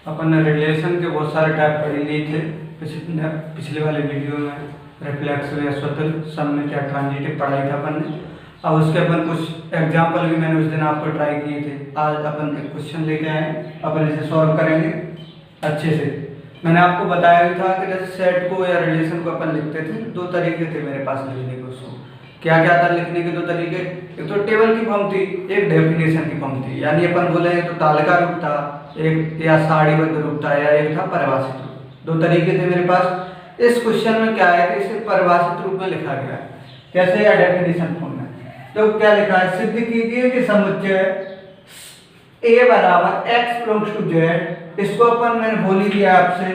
अपन ने रिलेशन के बहुत सारे टाइप पढ़ लिए थे पिछले वाले वीडियो में। रिफ्लेक्सिव या स्वतंत्र, सममित या ट्रांजिटिव पढ़ाई था अपन ने। अब उसके अपन कुछ एग्जाम्पल भी मैंने उस दिन आपको ट्राई किए थे। आज अपन एक क्वेश्चन लेके आए, अपन इसे सॉल्व करेंगे अच्छे से। मैंने आपको बताया भी था कि जैसे सेट को या रिलेशन को अपन लिखते थे, दो तरीके थे मेरे पास लिखने के। उसको क्या क्या था लिखने के दो तरीके? एक तो टेबल की फॉर्म थी, एक डेफिनेशन की फॉर्म थी। यानी अपन बोले तो तालिका रूप था एक, या सारणीबद्ध रूप था, या एक था परिभाषित रूप। दो तरीके थे मेरे पास। इस क्वेश्चन में क्या है कि इसे परिभाषित रूप में लिखा गया है। कैसे? या डेफिनेशन फॉर्म में। तो क्या लिखा है? सिद्ध कीजिए कि समुच्चय a बराबर x बिलोंग्स टू z। इसको अपन मैंने बोल ही दिया आपसे,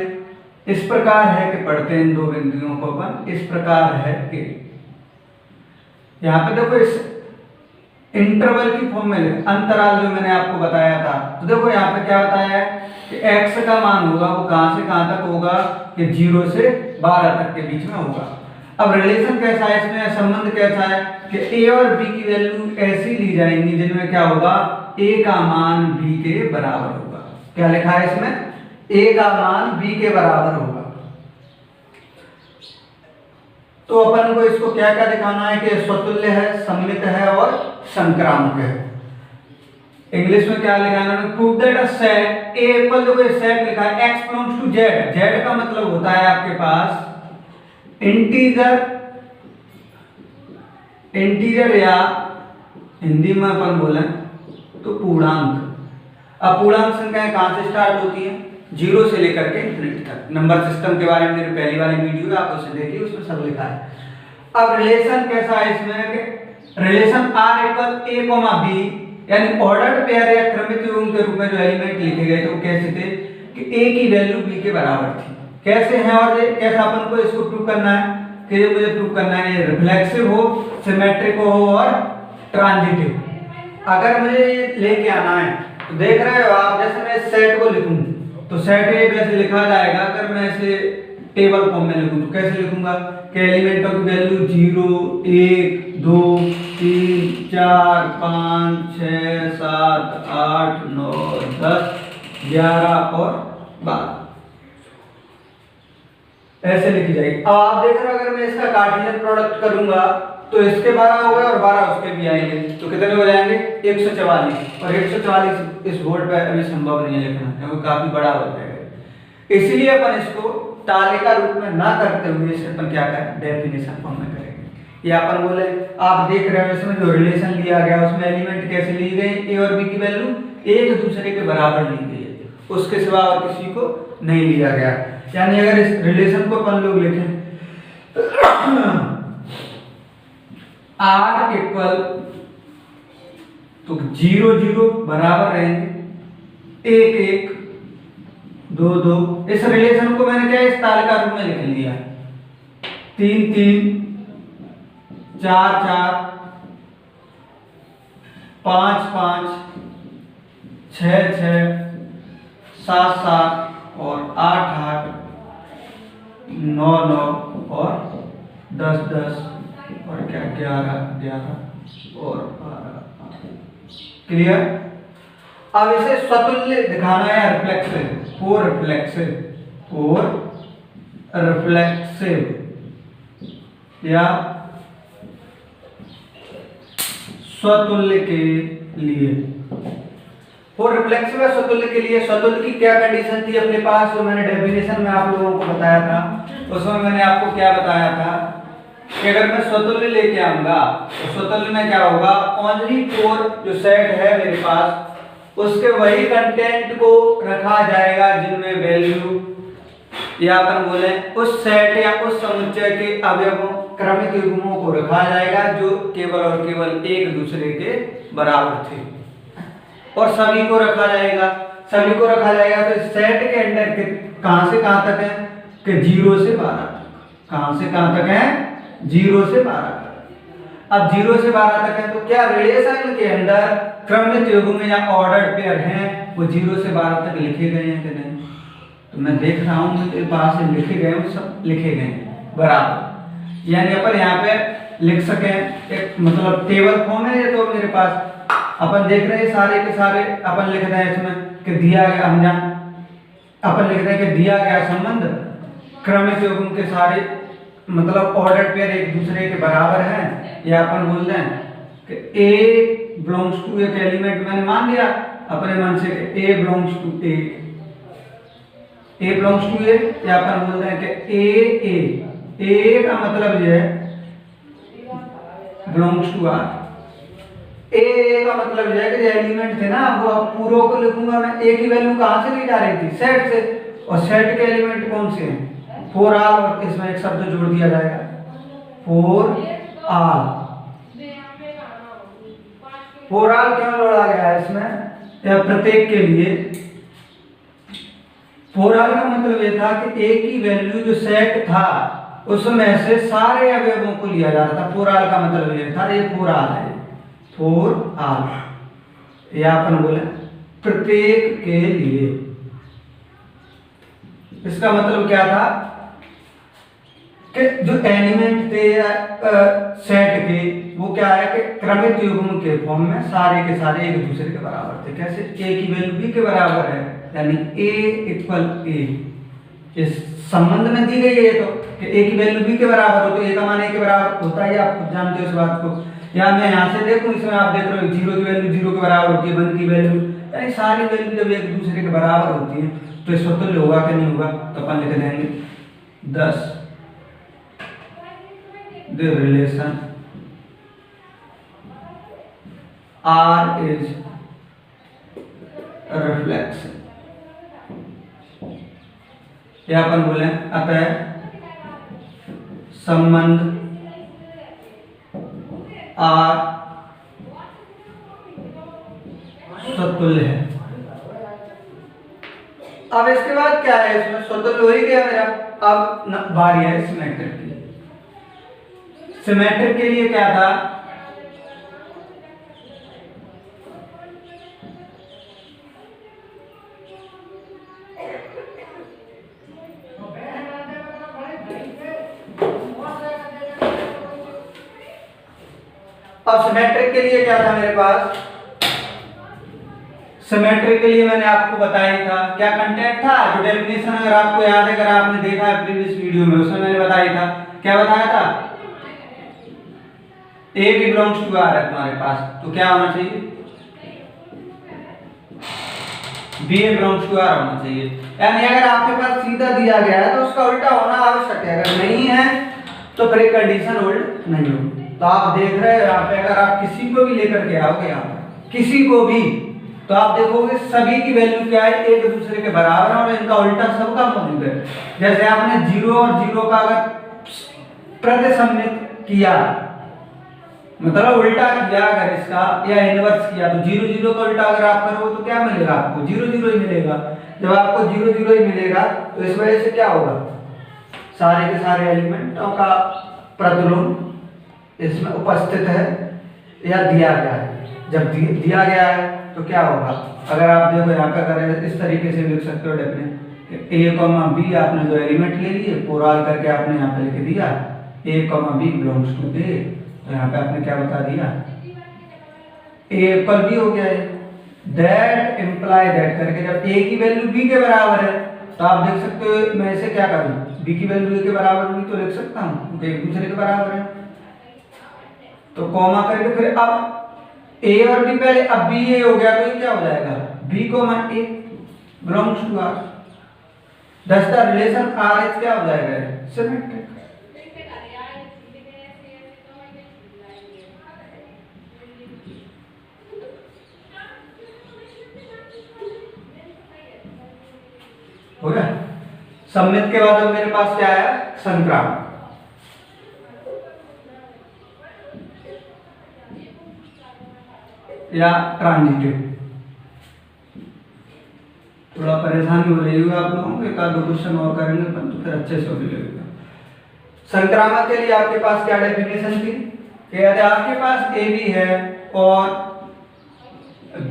इस प्रकार है कि पढ़ते हैं इन दो बिंदुओं को अपन। इस प्रकार है कि यहाँ पे देखो इस इंटरवल की फॉर्म में अंतराल जो मैंने आपको बताया था, तो देखो यहाँ पे क्या बताया है कि x का मान होगा वो कहां से कहां तक होगा कि 0 से 12 तक के बीच में होगा। अब रिलेशन कैसा है इसमें, संबंध कैसा है कि a और b की वैल्यू ऐसी ली जाएंगी जिनमें क्या होगा, a का मान b के बराबर होगा। क्या लिखा है इसमें? a का मान b के बराबर होगा। तो अपन को इसको क्या क्या दिखाना है कि स्वतुल्य है, सममित है और संक्रामक है। इंग्लिश में क्या लिखा है? Prove that a set A equal to set लिखा है x belongs to z। z का मतलब होता है आपके पास इंटीजर या हिंदी में अपन बोले तो पूर्णांक। अब पूर्णांक संख्याएं कहां से स्टार्ट होती हैं? 0 से लेकर के इन्फिनिटी तक। नंबर सिस्टम के बारे में मेरी पहली वाली वीडियो है, आप उसे देखिए, उसमें सब लिखा है। अब रिलेशन कैसा है इसमें कि relation r equal a, b, यानी ऑर्डर्ड पेयर या क्रमित युग्म के रूप में जो एलिमेंट लिखे गए थे वो कैसे थे कि a की वैल्यू b के बराबर थी। कैसे है और कैसा अपन को इसको प्रूव करना है कि ये मुझे प्रूव करना है ये रिफ्लेक्सिव हो, सिमेट्रिक हो और ट्रांजिटिव। अगर मुझे ये लेके आना है तो देख रहे हो आप, जैसे मैं इस सेट को लिखूं तो सेट ए वैसे लिखा जाएगा। अगर मैं इसे टेबल फॉर्म में लिखूं तो कैसे लिखूंगा कि एलिमेंटों की वैल्यू 0, 1, 2, 3, 4, 5, 6, 7, 8, 9, 10, 11 और 12 ऐसे लिखी जाएगी। अब आप देख रहे हो अगर मैं इसका कार्टेशियन प्रोडक्ट करूंगा तो इसके 12 हो गए और 12 उसके भी आएंगे, तो कितने हो जाएंगे? 144। और 144 इस बोर्ड पे अभी संभव नहीं है लिखना क्योंकि काफी बड़ा हो जाएगा। इसलिए अपन इसको तालिका रूप में ना करते हुए इसे अपन क्या करें, डेफिनेशन फॉर्म में करेंगे। या अपन बोले, आप देख रहे हो इसमें जो रिलेशन लिया गया उसमें एलिमेंट कैसे ली गई, ए और बी की वैल्यू एक दूसरे के बराबर ली गई है, उसके सिवा और किसी को नहीं लिया गया। यानी अगर इस रिलेशन को अपन लोग लिखें r इक्वल तो 0, 0 बराबर रहेंगे, 1, 1, 2, 2। इस रिलेशन को मैंने क्या इस तालिका रूप में लिख लिया, 3, 3, 4, 4, 5, 5, 6, 6, 7, 7 और 8, 8, 9, 9 और 10, 10 और क्या 11, 11 और 12। क्लियर? अब इसे स्वतुल्य दिखाना है, रिफ्लेक्सिव और रिफ्लेक्सिव और रिफ्लेक्सिव या स्वतुल्य के लिए। और रिफ्लेक्सिव या स्वतुल्य के लिए स्वतुल्य की क्या कंडीशन थी अपने पास, जो मैंने डेफिनेशन में आप लोगों को बताया था। उसमें मैंने आपको क्या बताया था कि अगर मैं स्वतुल्य लेके आऊंगा तो स्वतुल्य में क्या होगा, ओनली फॉर जो सेट है मेरे पास उसके वही कंटेंट को रखा जाएगा जिनमें वैल्यू, या अपन बोले उस सेट या उस समुच्चय के अवयवों क्रमिक युग्मों को रखा जाएगा जो केवल और केवल एक दूसरे के बराबर थे, और सभी को रखा जाएगा। सभी को रखा जाएगा तो सेट के अंदर कहां से कहां तक है कि 0 से 12 तक। कहां से कहां तक है? 0 से 12 तक। अब 0 से 12 तक है तो क्या रिलेशन के अंदर क्रमित युग्म या ऑर्डर्ड पेयर हैं वो 0 से 12 तक लिखे गए हैं कि नहीं? तो मैं देख रहा हूं मुझे पास से लिखे गए हैं, सब लिखे गए हैं बराबर। यानी अपन यहाँ पे लिख सके एक मतलब टेबल फॉर्म है ये, तो मेरे पास अपन देख रहे हैं सारे के सारे अपन लिख रहे हैं इसमें कि दिया गया, हम जान अपन लिख रहे हैं कि दिया गया संबंध क्रमिक युग्म के सारे मतलब ऑर्डर पेयर एक दूसरे के बराबर हैं, या अपन बोल रहे हैं कि A बिलोंग्स टू एक एलिमेंट मैंने मान लिया अपने मन से A belongs to A, A belongs to A, या अपन बोल रहे हैं कि A का मतलब ये है बिलोंग्स टू R। A का मतलब ये है कि जो एलिमेंट थे ना वो अब पूरों को लिखूंगा मैं, A की वैल्यू कहाँ से ली जा रही थी, सेट से, और सेट के एलिमेंट कौन से हैं, 4R, और इसमें एक शब्द जोड़ दिया जाएगा 4R। 4R क्यों जोड़ा गया है इसमें या प्रत्येक के लिए, 4R का मतलब ये था कि A की वैल्यू जो सेट था उसमें से सारे अवयवों को लिया जा रहा था। 4R का मतलब ये था, ये 4R है, 4R, या अपन बोले प्रत्येक के लिए। इसका मतलब क्या था कि जो एलिमेंट थे सेट के वो क्या है कि क्रमिक युग्म के फॉर्म में सारे के सारे एक दूसरे के बराबर थे। कैसे, A की वैल्यू B के बराबर है, यानी A इक्वल A, इस संबंध में दी गई है तो कि A की वैल्यू B के बराबर हो तो A का मान A के बराबर होता है, आप खुद जानते हो इस बात को। या मैं यहाँ से देखूं, इसमें आप देख रहे हो 0 की वैल्यू 0 के बराबर होती है, 1 की वैल्यू, यानी सारी वैल्यू जब एक दूसरे के बराबर होती है तो ये स्वतंत्र होगा कि नहीं होगा, तो अपन लिख देंगे 10 the relation R is a reflection, या अपन बोले अतः संबंध R स्वतुल्य है। अब इसके बाद क्या है, इसमें स्वतुल्य हो ही गया मेरा। अब बारी है सिमेट्रिक की। सिमेट्रिक के लिए क्या था, अब सिमेट्रिक के लिए क्या था मेरे पास, सिमेट्रिक के लिए मैंने आपको बताया था क्या कंटेंट था, जो डेफिनेशन अगर आपको याद है, अगर आपने देखा है प्रीवियस वीडियो में, उसमें मैंने बताया था, क्या बताया था, A भी बिलोंग्स टू R है तुम्हारे पास, तो क्या होना चाहिए, B बिलोंग्स टू R होना चाहिए। यानी अगर आपके पास सीधा दिया गया है तो उसका उल्टा होना आवश्यक है, अगर नहीं है तो फिर कंडीशन उल्ट नहीं होगी। तो आप देख रहे हो यहाँ पे, अगर आप किसी को भी लेकर के आओगे यहाँ पे, किसी को भी, तो आप देखोगे सभी की वैल्यू क्या है, एक दूसरे के बराबर है, और इनका उल्टा सबका मौजूद है। जैसे आपने 0 और 0 का अगर प्रतिसम्मित किया, मतलब उल्टा किया अगर इसका, या इनवर्स किया, तो 0 0 का उल्टा अगर आप करोगे तो क्या मिलेगा आपको, 0 0 ही मिलेगा। जब आपको 0 0 ही मिलेगा तो इस वजह से क्या होगा, सारे के सारे एलिमेंटों का प्रतिलोम इसमें उपस्थित है या दिया गया है। जब दिया गया है तो क्या होगा, अगर आप देखो यहाँ पे, अगर इस तरीके से लिख सकते हो डेफिनेट, A, B आपने जो एलिमेंट ले लिए, 4R करके आपने यहाँ पे लिख दिया, A, B belongs to A, तो यहाँ पे आपने क्या बता दिया, A इक्वल B हो गया है। दैट इम्प्लाई दैट करके जब A की वैल्यू B के बराबर है तो आप देख सकते हो, मैं इसे क्या करूँ, B की वैल्यू A के बराबर होगी तो लिख सकता हूँ, क्योंकि एक दूसरे के बराबर है। तो कॉमा करके फिर अब A और B पहले, अब B A हो गया तो ये क्या हो जाएगा, B, A belongs to R, thus the relation R is क्या हो जाएगा, सिमेट्रिक। हो गया। सम्मित के बाद अब मेरे पास क्या है, संक्रामक या ट्रांजिटिव। थोड़ा परेशानी हो रही होगी आप लोगों को, एक आध दो क्वेश्चन और करेंगे तो फिर अच्छे से हो जाएगा। संक्रामक के लिए आपके पास क्या डेफिनेशन थी, यदि आपके पास ए बी है और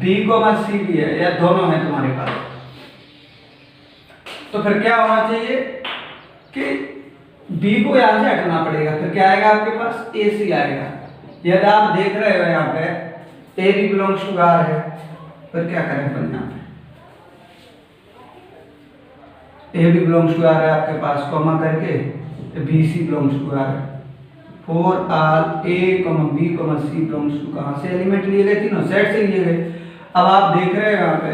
बी को सी भी है, या दोनों है तुम्हारे पास, तो फिर क्या होना चाहिए कि B को यहां से हटना पड़ेगा, फिर क्या आएगा आपके पास, AC आएगा। यदि आप देख रहे हो यहाँ पे A भी बिलोंग्स टू R है, फिर क्या करें अपन यहाँ पे, ए भी बिलोंग्स टू आर है आपके पास, कॉमा करके B C belongs to R है। For R A comma B comma C belongs to, कहाँ से एलिमेंट लिए गए, तीनों सेट से लिए गए। अब आप देख रहे हैं यहाँ पे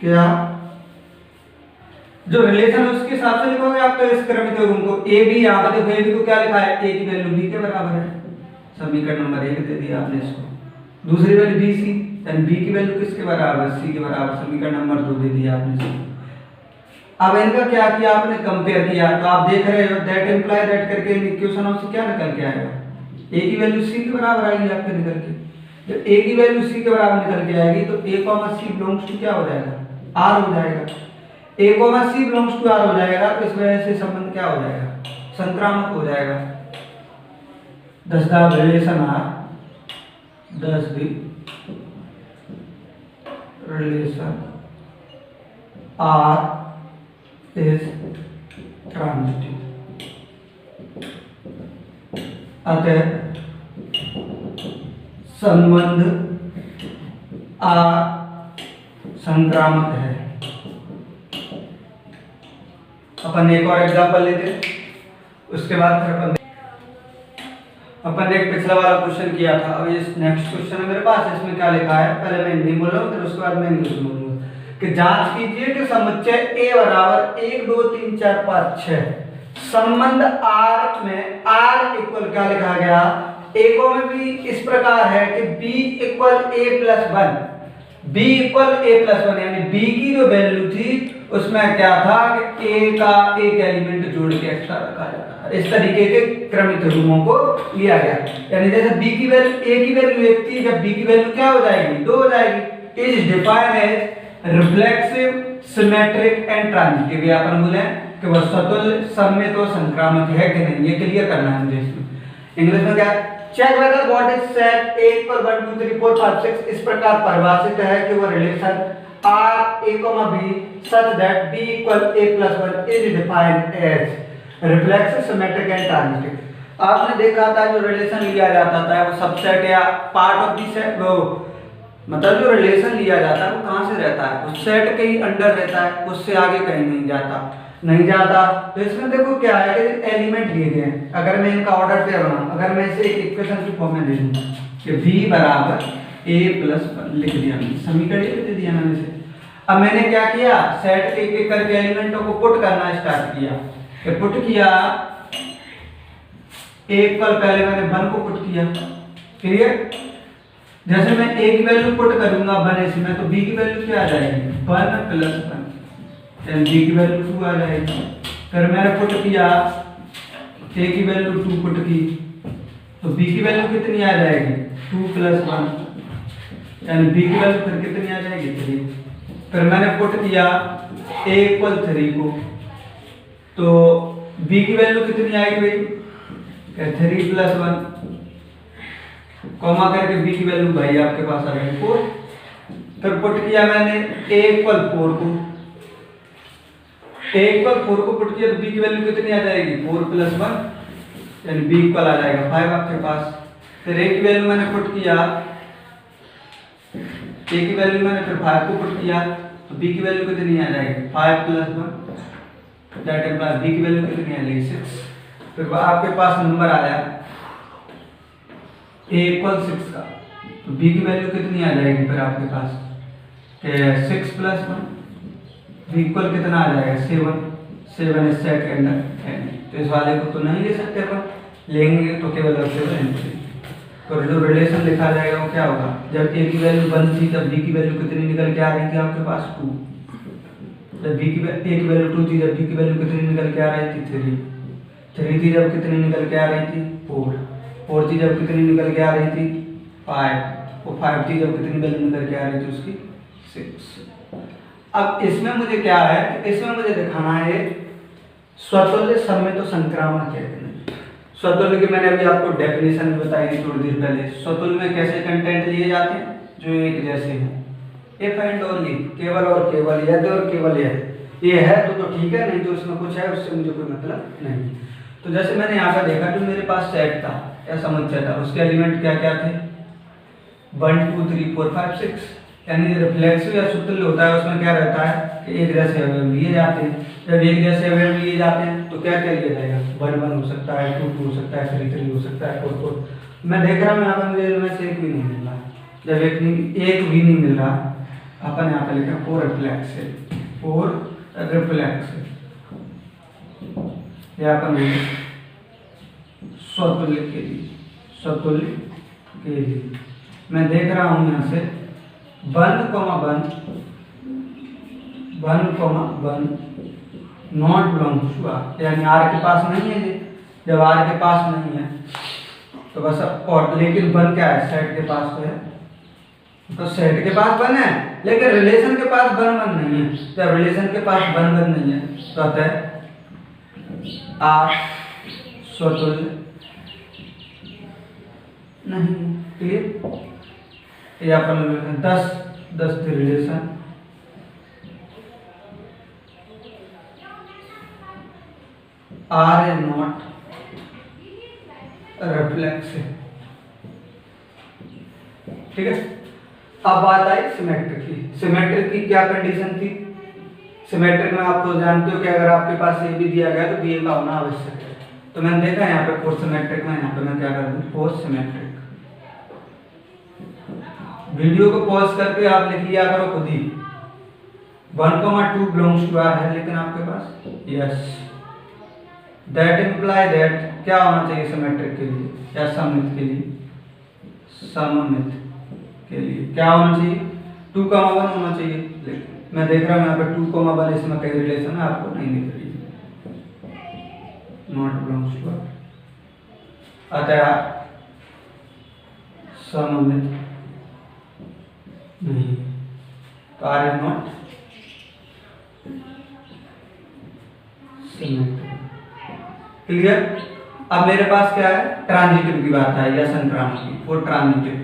क्या जो रिलेशन है उसके हिसाब से लिखोगे आप, तो इस क्रमित युग्म को ए बी, यहाँ पे देखो ए बी को क्या लिखा है, ए की वैल्यू बी के बराबर है, समीकरण नंबर 1 दे दिया आपने इसको। दूसरी वैल्यू बी सी, यानी बी की वैल्यू किसके बराबर है, सी के बराबर, समीकरण नंबर 2 दे दिया आपने इसको। अब इनका क्या किया आपने, कंपेयर किया, तो आप देख रहे हो दैट इंप्लाई दैट करके इक्वेशन से क्या निकल के आएगा, ए की वैल्यू सी के बराबर आएगी आपके निकल के। जब ए की वैल्यू सी के बराबर निकल के आएगी तो A comma C belongs to क्या हो जाएगा, आर हो जाएगा। A comma C belongs to R हो जाएगा तो इस वजह से संबंध क्या हो जाएगा, संक्रामक हो जाएगा। Thus the relation R, thus the relation R is transitive, अतः संबंध आ संक्रामक है। अपन एक और एग्जांपल लेते हैं, उसके बाद फिर अपन एक पिछला वाला क्वेश्चन किया था। अब ये नेक्स्ट क्वेश्चन है मेरे पास, इसमें क्या लिखा है, पहले मैं हिंदी बोल रहा हूँ फिर उसके बाद मैं इंग्लिश बोलूंगा। कि जांच कीजिए कि समुच्चय A बराबर 1 2 3 4 5 6 संबंध R में R इक्वल क्या लिखा गया, A को में भी इस प्रकार है कि B equal A plus 1, B equal A plus 1, यानी B की जो वैल्यू थी उसमें क्या था कि A का एक एलिमेंट जोड़ के एक्स्ट्रा रखा जाता है। इस तरीके के क्रमित रूपों को लिया गया, यानी जैसे B की वैल्यू A की वैल्यू 1 थी, जब B की वैल्यू क्या हो जाएगी, 2 हो जाएगी। Is defined as reflexive, symmetric and transitive. ये अपन बोले कि वह स्वतुल्य, सममित और संक्रामक है कि नहीं, ये क्लियर करना है मुझे इसमें। इंग्लिश में क्या, check whether what is set A पर 1 2 3 4 5 6 इस प्रकार परिभाषित है कि वह relation R A, B such that B equal A plus 1 is defined as reflexive, symmetric and transitive। आपने देखा था जो रिलेशन लिया जाता था वो सबसेट या पार्ट ऑफ दी सेट, वो मतलब जो रिलेशन लिया जाता है वो कहाँ से रहता है, उस सेट के ही अंडर रहता है, उससे आगे कहीं नहीं जाता। तो इसमें देखो क्या है कि एलिमेंट दिए गए हैं, अगर मैं इनका ऑर्डर पेयर बनाऊं, अगर मैं इसे एक इक्वेशन की फॉर्म में दे दूं कि v बराबर a प्लस 1 लिख दिया, समीकरण लिख दे दिया मैंने इसे। अब मैंने क्या किया, सेट के एक करके एलिमेंटों को पुट करना स्टार्ट किया। कि पुट किया, एक पर पहले मैंने 1 को पुट किया, क्लियर। जैसे मैं a की वैल्यू पुट करूंगा 1 इसमें, तो b की वैल्यू क्या आ जाएगी, 1 प्लस 1, यानी b की वैल्यू 2 आ जाएगी। फिर मैंने पुट किया, a की वैल्यू 2 पुट की, तो b की वैल्यू कितनी आ जाएगी, 2 प्लस 1, यानी b की वैल्यू फिर कितनी आ जाएगी, 3। फिर मैंने पुट किया a इक्वल 3 को, तो b की वैल्यू कितनी आएगी भाई, 3 प्लस 1, कॉमा करके b की वैल्यू भाई आपके पास आ गई 4। फिर पुट किया मैंने a इक्वल 4 को, a इक्वल 4 को पुट किया तो b की वैल्यू कितनी आ जाएगी, 4 प्लस 1, यानी b इक्वल आ जाएगा 5 आपके पास। फिर a की वैल्यू मैंने पुट किया, a की वैल्यू मैंने फिर 5 को पुट किया तो b की वैल्यू कितनी आ जाएगी, 5 प्लस 1, दैट इंप्लाइज b की वैल्यू कितनी आ जाएगी, 6। फिर आपके पास नंबर आया a इक्वल 6 का, तो b की वैल्यू कितनी आ जाएगी फिर आपके पास, 6 प्लस 1, b इक्वल कितना आ जाएगा, 7 इस सेट के अंदर है नहीं, तो इस वाले को तो नहीं ले सकते अपन, लेंगे तो केवल एंट्री। तो जो रिलेशन लिखा जाएगा वो क्या होगा, जब a की वैल्यू 1 थी तब b की वैल्यू कितनी निकल के आ रही थी आपके पास, 2। जब a की वैल्यू 2 थी, जब b की वैल्यू कितनी निकल के आ रही थी, 3 थी, जब कितनी निकल के आ रही थी, 4 थी, जब कितनी निकल के आ रही थी, 5, और 5 थी, जब कितनी वैल्यू निकल के आ रही थी उसकी, 6। अब इसमें मुझे क्या है, इसमें मुझे दिखाना है स्वतुल्य, सममित और संक्रामक है। स्वतुल्य की मैंने अभी आपको डेफिनेशन बताई थी थोड़ी देर पहले। स्वतुल्य में कैसे कंटेंट लिए जाते हैं, जो एक जैसे हैं, इफ एंड ओनली, केवल और केवल, यदि और केवल यदि। ये है तो ठीक है, नहीं तो उसमें कुछ है उससे मुझे कोई मतलब नहीं। तो जैसे मैंने यहाँ पर देखा, जो मेरे पास सेट था या समुच्चय था, उसके एलिमेंट क्या क्या थे, 1 2 3 4 5 6, यानी रिफ्लेक्सिव या सुतुल्य होता है उसमें क्या रहता है कि एक जैसे अवयव लिए जाते हैं। जब एक जैसे अवयव लिए जाते हैं तो क्या क्या लिया जाएगा, 1 1 हो सकता है, 2 2 हो सकता है, 3 3 हो सकता है, 4 4। मैं देख रहा हूँ यहाँ पर मुझे इनमें से एक भी नहीं मिल रहा। जब एक भी नहीं मिल रहा, अपन यहाँ पे लिखा 4 रिफ्लेक्सिव, 4 रिफ्लेक्सिव, या अपन स्वतुल्य के लिए, स्वतुल्य के लिए मैं देख रहा हूँ यहाँ से 1 1 1 1 नॉट बिलोंग्स टू आर, यानी आर के पास नहीं है। जब आर के पास नहीं है तो बस, और लेकिन 1 क्या है, सेट के पास तो है, तो सेट के पास 1 है, लेकिन रिलेशन के पास 1 1 नहीं है। जब रिलेशन के पास 1 1 नहीं है तो अतः आर स्वतुल्य नहीं। क्लियर? ये अपन 10 10 relation R is not reflexive. ठीक है, अब बात आई सिमेट्रिक की। सिमेट्रिक की क्या कंडीशन थी? सिमेट्रिक में आप तो जानते हो कि अगर आपके पास ए भी दिया गया तो बी ए का होना आवश्यक है। तो मैंने देखा यहाँ पे फोर सिमेट्रिक में, यहाँ पे मैं क्या कर दूं, फोर सिमेट्रिक। वीडियो को पॉज करके आप लिख लिया करो खुद ही। 1 2 बिलोंग्स टू आर है लेकिन आपके पास, यस, दैट इम्प्लाई दैट क्या होना चाहिए सिमेट्रिक के लिए या सममित के लिए, सममित के लिए क्या होना चाहिए, 2 1 होना चाहिए। लेकिन मैं देख रहा हूँ यहाँ पे 2 1 इसमें कई रिलेशन है, आपको नहीं दिख रही है, नॉट बिलोंग्स टू आर, अतः सममित नहीं, तो R is not symmetric. Clear? अब मेरे पास क्या है, ट्रांजिटिव की बात है या संक्रामक की। Four transitive,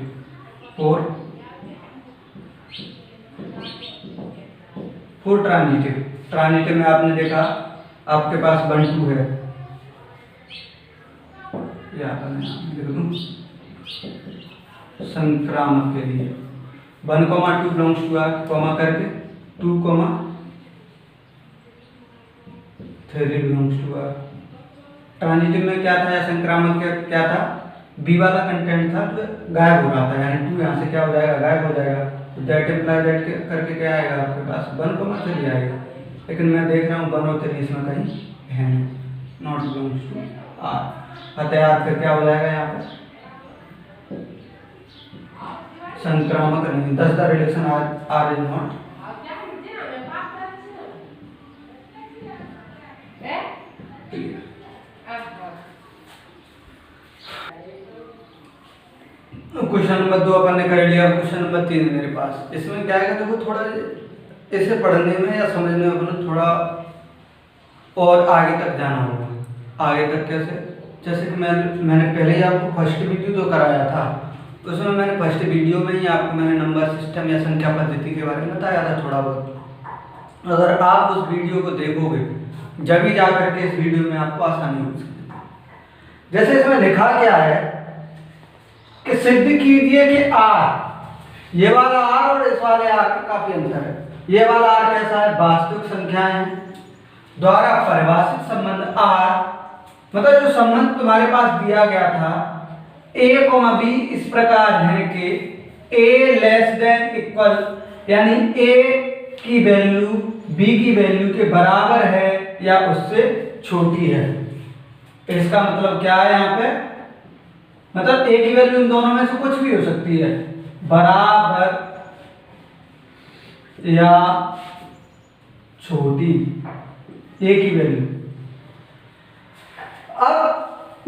four transitive. Transitive में आपने देखा आपके पास 1 2 है, या लिख दूं संक्रामक के लिए 1 2 बिलोंग्स टू आर, कॉमा करके 2 3 बिलोंग्स टू आर। ट्रांजिटिव में क्या था या संक्रामक क्या था, बी वाला कंटेंट था तो गायब हो रहा था, यानी 2 यहाँ से क्या हो जाएगा, गायब हो जाएगा। तो दैट इम्प्लाई दैट करके क्या आएगा आपके पास, 1 3 आएगा। लेकिन मैं देख रहा हूँ 1 और 3 इसमें कहीं है, नॉट बिलोंग्स टू आर, अतः आर फिर क्या हो जाएगा यहाँ पर संक्रामक नहीं। 10 the relation R is not clear. Question number 2 अपन ने कर लिया। क्वेश्चन नंबर 3 मेरे पास, इसमें क्या है, देखो थोड़ा इसे पढ़ने में या समझने में अपन थोड़ा और आगे तक जाना होगा। आगे तक कैसे, जैसे कि मैंने पहले ही आपको फर्स्ट वीडियो तो कराया था, उसमें मैंने फर्स्ट वीडियो में ही आपको मैंने नंबर सिस्टम या संख्या पद्धति के बारे में बताया था थोड़ा बहुत। अगर आप उस वीडियो को देखोगे जब ही जा करके इस वीडियो में आपको आसानी हो सकती है। जैसे इसमें लिखा क्या है कि सिद्ध कीजिए कि आर, ये वाला आर और इस वाले आर का काफी अंतर है। ये वाला आर कैसा है, वास्तविक संख्याएं द्वारा परिभाषित संबंध आर, मतलब जो संबंध तुम्हारे पास दिया गया था a, b इस प्रकार है कि a लेस देन इक्वल, यानी a की वैल्यू b की वैल्यू के बराबर है या उससे छोटी है। इसका मतलब क्या है यहाँ पे, मतलब a की वैल्यू इन दोनों में से कुछ भी हो सकती है, बराबर या छोटी a की वैल्यू। अब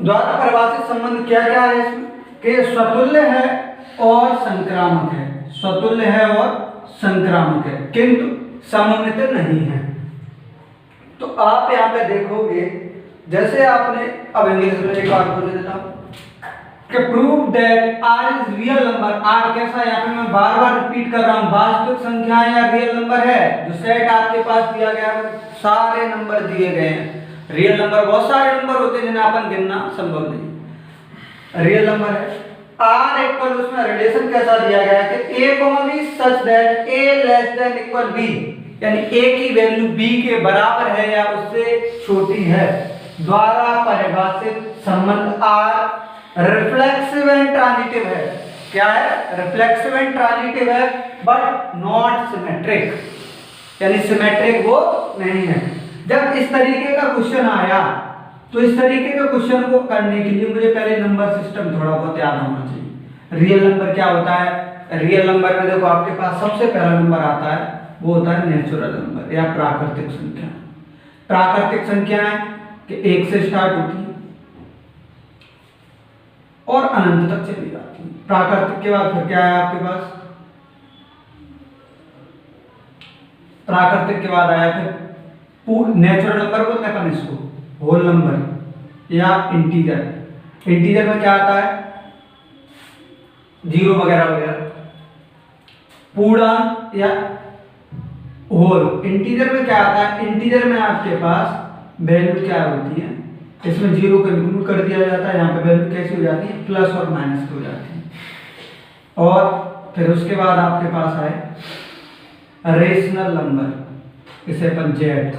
द्वारा परिभाषित संबंध क्या क्या है इसमें, कि स्वतुल्य है और संक्रामक है, स्वतुल्य है और संक्रामक है, किंतु सममित नहीं है। तो आप यहाँ पे देखोगे, जैसे आपने, अब इंग्लिश में एक बार बोल देता हूं कि prove that R is real number. R कैसा, यहाँ पे मैं बार बार रिपीट कर रहा हूँ, वास्तविक संख्या या रियल नंबर है। जो सेट आपके पास दिया गया है सारे नंबर दिए गए हैं। रियल नंबर बहुत सारे नंबर होते हैं जिन्हें अपन गिनना संभव नहीं, रियल नंबर है। आर इक्वल उसमें रिलेशन कैसा दिया गया है कि A comma B such that A less than equal B, यानी ए की वैल्यू बी के बराबर है या उससे छोटी है, द्वारा परिभाषित संबंध आर रिफ्लेक्सिव एंड ट्रांजिटिव है। क्या है? रिफ्लेक्सिव एंड ट्रांजिटिव है बट नॉट सिमेट्रिक, यानी सिमेट्रिक वो नहीं है। जब इस तरीके का क्वेश्चन आया तो इस तरीके के क्वेश्चन को करने के लिए मुझे पहले नंबर सिस्टम थोड़ा बहुत याद होना चाहिए। रियल नंबर क्या होता है? रियल नंबर में देखो आपके पास सबसे पहला नंबर आता है, वो होता है नेचुरल नंबर या प्राकृतिक संख्या। प्राकृतिक संख्या है कि 1 से स्टार्ट होती है और अनंत तक चली जाती है। प्राकृतिक के बाद फिर क्या है आपके पास? प्राकृतिक के बाद आया फिर नेचुरल नंबर बोलते हैं अपन इसको, होल नंबर या इंटीजर। इंटीजर में क्या आता है? 0 वगैरह वगैरह। पूर्णांक या होल। इंटीजर में क्या आता है? इंटीजर में आपके पास वैल्यू क्या होती है? इसमें 0 को इंक्लूड कर दिया जाता है, यहाँ पे वैल्यू कैसी हो जाती है? प्लस और माइनस हो जाती है। और फिर उसके बाद आपके पास आए रेशनल नंबर, इसे अपन जेड।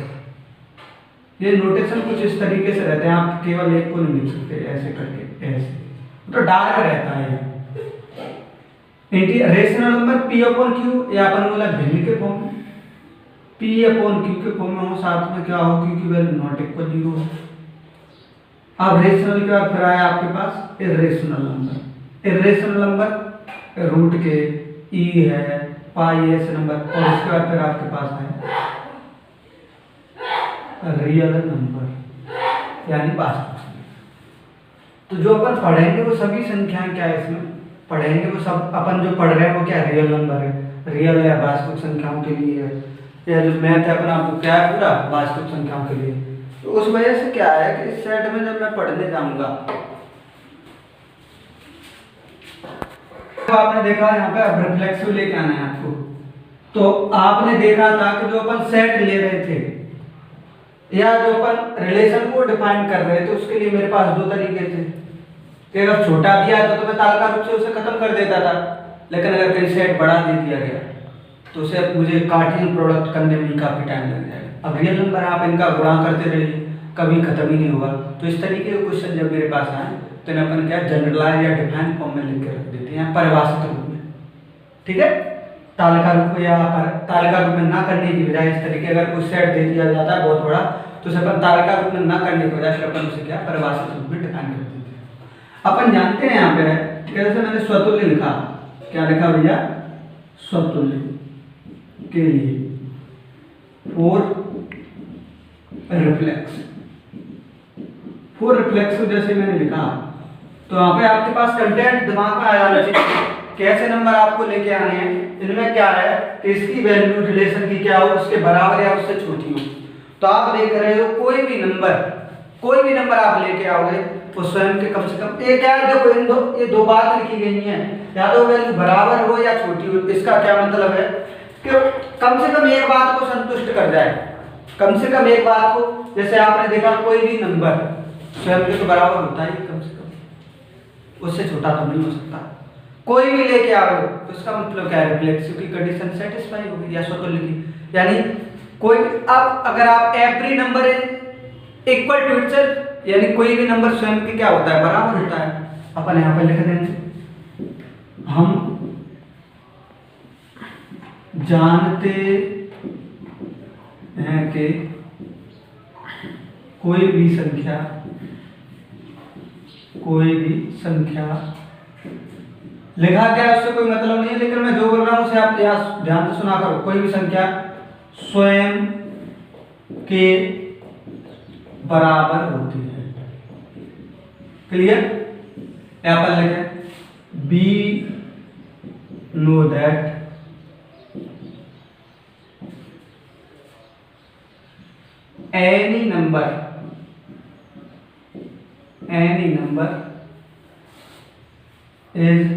ये नोटेशन कुछ इस तरीके से रहते हैं, आप केवल एक को नहीं लिख सकते ऐसे करके, ऐसे तो डार्क रहता है। Rational number P upon Q, या अपन बोला भिन्न के फॉर्म में, पी अपॉन क्यू के फॉर्म में हो, साथ में क्या हो? क्यू की वैल्यू नॉट इक्वल 0 हो। अब रेशनल के बाद फिर आया आपके पास irrational number. Irrational number root के ई है, पाई ऐसे नंबर, और उसके बाद फिर आपके पास है रियल नंबर यानी वास्तविक संख्या। तो जो अपन पढ़ेंगे वो सभी संख्याएं क्या है इसमें पढ़ेंगे, वो सब अपन जो पढ़ रहे हैं वो क्या है? रियल नंबर है, रियल या वास्तविक संख्याओं के लिए है, या जो मैथ है अपना आपको क्या है? पूरा वास्तविक संख्याओं के लिए। तो उस वजह से क्या है कि इस सेट में जब मैं पढ़ने जाऊंगा तो आपने देखा यहाँ पे अब रिफ्लेक्सिव लेके आना है आपको। तो आपने देखा था कि जो अपन सेट ले रहे थे या जो अपन रिलेशन को डिफाइन कर रहे थे उसके लिए मेरे पास 2 तरीके थे कि अगर छोटा दिया था तो मैं तालिका रूप से उसे खत्म कर देता था, लेकिन अगर कहीं सेट बड़ा दे दिया गया तो उसे मुझे कार्टेशियन प्रोडक्ट करने में ही काफी टाइम लग जाएगा। अब रियल नंबर आप इनका गुणा करते रहिए, कभी खत्म ही नहीं होगा। तो इस तरीके के क्वेश्चन जब मेरे पास आए तो इन्हें अपन क्या जनरलाइज या डिफाइन फॉर्म में लिख के रख देते हैं, परिभाषित रूप में। ठीक है, तालिका रूप या तालिका रूप में ना करने की बजाय इस तरीके अगर कोई सेट दे दिया जाता है बहुत बड़ा तो उसे अपन तालिका रूप में ना करने की बजाय फिर अपन उसे क्या परिभाषित रूप में डिफाइन कर देते हैं। अपन जानते हैं यहाँ पे ठीक है, जैसे मैंने स्वतुल्य लिखा, क्या लिखा भैया? स्वतुल्य के लिए फोर रिफ्लेक्स जैसे मैंने लिखा तो यहाँ पे आपके पास कंटेंट दिमाग में आ जाना चाहिए, कैसे नंबर आपको लेके आने हैं, इनमें क्या है कि इसकी वैल्यू रिलेशन की क्या हो, उसके बराबर या उससे छोटी हो। तो आप देख रहे हो कोई भी नंबर आप लेके आओगे वो स्वयं के कम से कम एक, यार देखो ये 2 बात लिखी गई है, या तो वैल्यू बराबर हो या छोटी हो। इसका क्या मतलब है कि कम से कम एक बात को संतुष्ट कर जाए, कम से कम एक बात को। जैसे आपने देखा कोई भी नंबर स्वयं के तो बराबर होता ही कम से कम, उससे छोटा तो नहीं हो सकता। कोई भी लेके आओ तो इसका मतलब क्या है? रिफ्लेक्सिव की कंडीशन सेटिस्फाई होगी या स्वतुल्य की, यानी कोई अब अगर आप every number is equal to itself, यानी कोई भी नंबर स्वयं के क्या होता है? बराबर होता है। अपन यहाँ पे लिख देंगे, हम जानते हैं कि कोई भी संख्या लिखा क्या है उससे कोई मतलब नहीं है, लेकिन मैं जो बोल रहा हूं उसे आप ध्यान से सुना करो। कोई भी संख्या स्वयं के बराबर होती है। क्लियर? यहाँ पर लिखें be know that any number is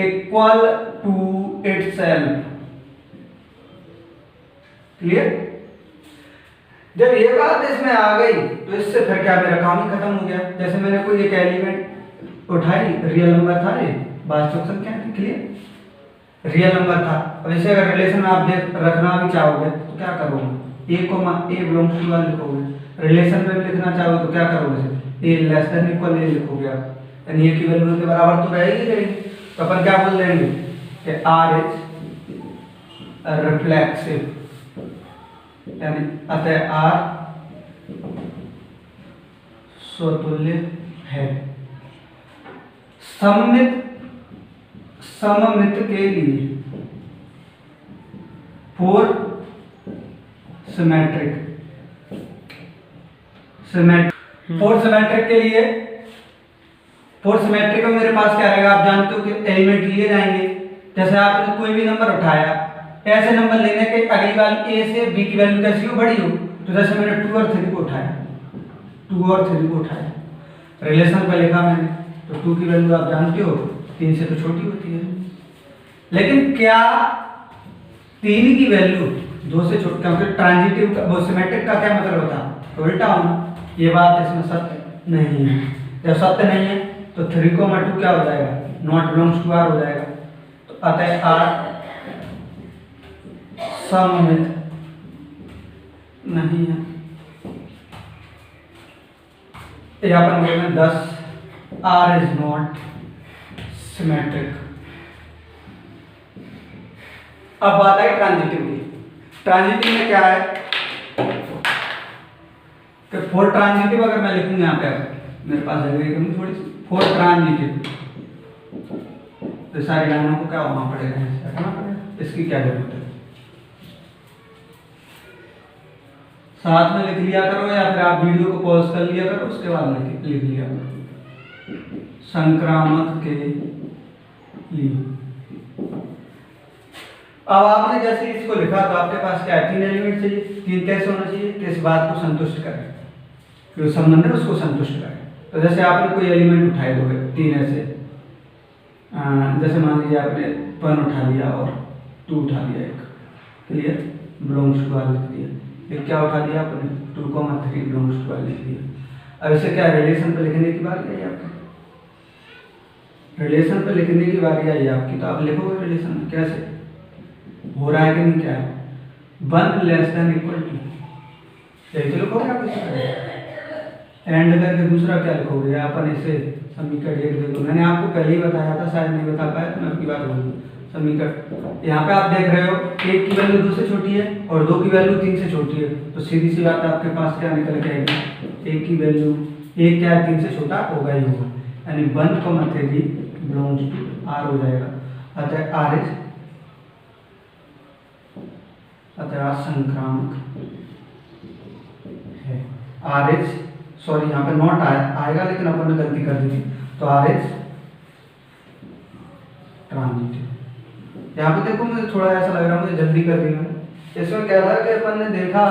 equal to itself। Clear? जब ये बात इसमें आ गई तो इससे फिर क्या मेरा काम ही खत्म हो गया। जैसे मैंने कोई एक एलिमेंट उठाई, रियल नंबर था ये, वास्तविक संख्या थी, क्लियर, रियल नंबर था। अब इसे अगर रिलेशन में आप देख रखना भी चाहोगे तो क्या करोगे, ए बिलोंग्स टू वन लिखोगे। रिलेशन में भी लिखना चाहोगे तो क्या करोगे, ए लेस देन इक्वल ए लिखोगे आप, यानी ए की वैल्यू के बराबर तो रहेगी। तो अपन क्या बोल देंगे कि आर इज रिफ्लेक्सिव, यानी अतः आर स्वतुल्य है। सममित के लिए फोर सिमेट्रिक के लिए, फोर सिमेट्रिक में मेरे पास क्या रहेगा, आप जानते हो कि एलिमेंट लिए जाएंगे। जैसे आपने कोई भी नंबर उठाया, ऐसे नंबर लेने के अगली बार ए से बी की वैल्यू कैसी हो, बड़ी हो। तो जैसे मैंने 2 और 3 को उठाया, 2 और 3 को उठाया, रिलेशन पे लिखा मैंने, तो 2 की वैल्यू आप जानते हो 3 से तो छोटी होती है। लेकिन क्या 3 की वैल्यू 2 से छोटी, क्योंकि ट्रांजिटिव का वो सिमेट्रिक का क्या मतलब होता है, उल्टा होना। ये बात इसमें सत्य नहीं है। जब सत्य नहीं है तो 3, 2 क्या हो जाएगा, नॉट बिलोंग्स टू आर हो जाएगा। तो अतः आर सममित नहीं है। यहाँ पर बोलते हैं 10 आर इज नॉट सिमेट्रिक। अब बात है ट्रांजिटिव की। ट्रांजिटिव में क्या है कि फोर ट्रांजिटिव अगर मैं लिखूंगा यहाँ पे, मेरे पास जगह थोड़ी सी, फोर ट्रांजिटिव, तो सारी लाइनों को क्या होना पड़ेगा, हटना पड़ेगा। इसकी क्या जरूरत है, साथ में लिख लिया करो या फिर आप वीडियो को पॉज कर लिया करो, उसके बाद लिख लिया करो। संक्रामक के लिए अब आपने जैसे इसको लिखा तो आपके पास क्या है, 3 एलिमेंट चाहिए। 3 कैसे होना चाहिए कि इस बात को संतुष्ट करें, जो संबंध है उसको संतुष्ट करें। तो जैसे आपने कोई एलिमेंट उठाए दो 3 ऐसे, जैसे मान लीजिए आपने 1 उठा लिया और 2 उठा लिया, एक क्लियर, बिलोंग्स टू आर लिख दिया। एक क्या उठा दिया आपने, 2, 3 बिलोंग्स टू आर लिख दिया। अब इसे क्या रिलेशन पे लिखने की बारी आई आपकी, रिलेशन पे लिखने की बारी आई आपकी। तो आप लिखोगे रिलेशन में कैसे हो रहा है कि नहीं, क्या है, 1 लेस देन इक्वल टू, यही तो लिखोगे आप। एंड करके दूसरा क्या लिखोगे, अपन इसे समीकरण 1 दे दो। मैंने आपको पहले ही बताया था, शायद नहीं बता पाया तो मैं आपकी बात बोलूँ। समीकरण यहाँ पे आप देख रहे हो 1 की वैल्यू 2 से छोटी है और 2 की वैल्यू 3 से छोटी है। तो सीधी सी बात आपके पास क्या निकल के आएगी, 1 की वैल्यू 1 क्या है 3 से छोटा होगा ही होगा, यानी 1,3 बिलोंग्स टू आर हो जाएगा। अतः आर इज, अतः संक्रामक है। आर इज, सॉरी यहाँ पे नॉट आएगा लेकिन अपन ने गलती कर दी थी। तो आर इज ट्रांजिटिव। यहाँ पे देखो मुझे थोड़ा ऐसा लग रहा है, मुझे जल्दी कर दी मैंने। इसमें क्या था कि अपन ने देखा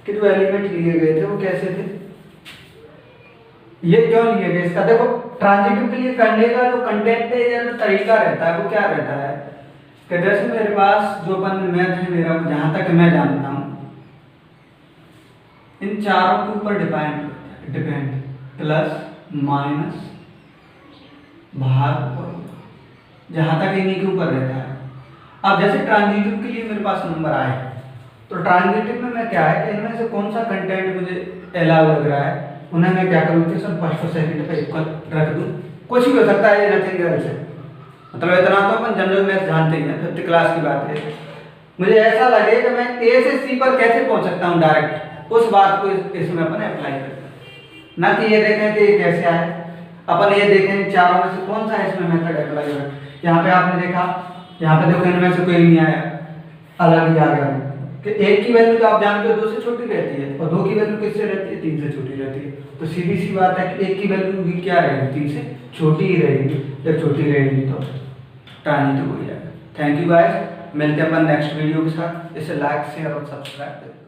कि जो एलिमेंट लिए गए थे वो कैसे थे, ये क्यों लिए गए, इसका देखो ट्रांजिटिव के लिए करने का जो कंटेंट है या जो तरीका रहता है वो क्या रहता है कि जैसे मेरे पास जो अपन मैथ है मेरा, जहां तक मैं जानता हूं इन चारों के ऊपर डिपेंड प्लस माइनस भाग, जहां तक इन्हीं के ऊपर रहता है। अब जैसे ट्रांजिटिव के लिए मेरे पास नंबर आए तो ट्रांजिटिव में मैं क्या है कि इनमें से कौन सा कंटेंट मुझे अलाउ लग रहा है, उन्हें मैं क्या करूँ कि सब फर्स्ट और सेकंड पे इक्वल रख दूँ। कुछ भी हो सकता है, ये नथिंग एल्स है, मतलब इतना तो अपन जनरल मैथ जानते हैं, 5th क्लास की बात है। मुझे ऐसा लगे कि मैं ए से सी पर कैसे पहुंच सकता हूं डायरेक्ट, उस बात को इसमें अपन अप्लाई करते हैं। ना कि ये देखें कि ये कैसे आए, अपन ये देखें चारों में से कौन सा इसमें मेथड अप्लाई करें। यहाँ पे आपने देखा, यहाँ पे देखो इनमें से कोई नहीं आया, अलग ही आ गया कि 1 की वैल्यू तो आप जानते हो 2 से छोटी रहती है और 2 की वैल्यू किससे रहती है, 3 से छोटी रहती है। तो सीधी सी बात है कि 1 की वैल्यू भी क्या रहेगी, 3 से छोटी ही रहेगी। जब छोटी रहेगी तो ट्रांजिटिव हो जाएगा। थैंक यू गाइस, मिलते हैं अपन नेक्स्ट वीडियो के साथ। इसे लाइक शेयर और सब्सक्राइब करें।